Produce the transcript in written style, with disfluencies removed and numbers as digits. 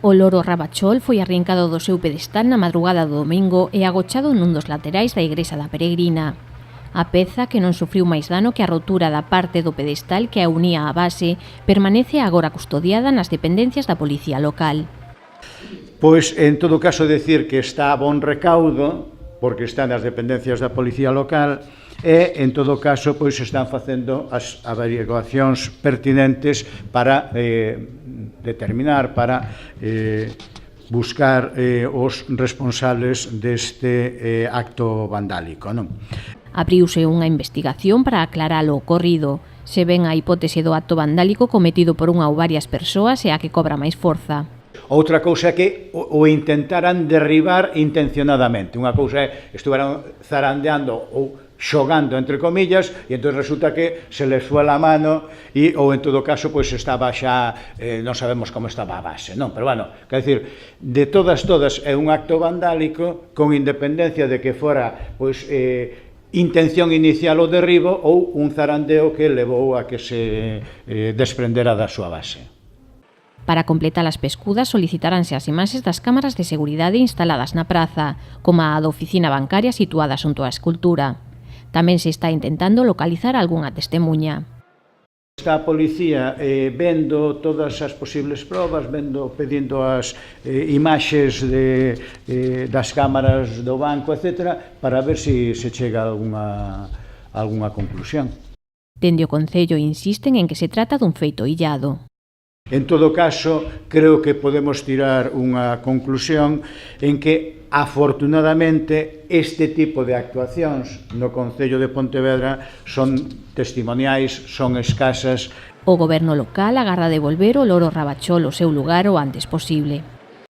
O loro Rabachol foi arrincado do seu pedestal na madrugada do domingo e agochado nun dos laterais da igrexa da Peregrina. A peza, que non sufriu máis dano que a rotura da parte do pedestal que a unía á base, permanece agora custodiada nas dependencias da policía local. Pois, en todo caso, decir que está a bon recaudo, porque está nas dependencias da policía local, e, en todo caso, pois están facendo as averiguacións pertinentes para determinar, para buscar os responsables deste acto vandálico, non? Abriuse unha investigación para aclarar o ocorrido. Se ven a hipótese do acto vandálico cometido por unha ou varias persoas e a que cobra máis forza. Outra cousa é que o intentaran derribar intencionadamente. Unha cousa é estuveran zarandeando ou xogando, entre comillas, e entón resulta que se les fue a mano e, ou en todo caso, pois estaba xa, non sabemos como estaba a base, non? Pero, bueno, quer decir, de todas é un acto vandálico con independencia de que fora, pois, intención inicial o derribo ou un zarandeo que levou a que se desprendera da súa base. Para completar as pescudas solicitaránse as imaxes das cámaras de seguridade instaladas na praza, como a da oficina bancaria situada xunto á escultura. Tamén se está intentando localizar algunha testemuña. Está a policía vendo todas as posibles probas, pedindo as imaxes das cámaras do banco, etc., para ver se chega a algunha conclusión. Dende o Concello insisten en que se trata dun feito illado. En todo caso, creo que podemos tirar unha conclusión en que, afortunadamente, este tipo de actuacións no Concello de Pontevedra son testimoniais, son escasas. O Goberno local agarda devolver o loro Rabachol ao seu lugar o antes posible.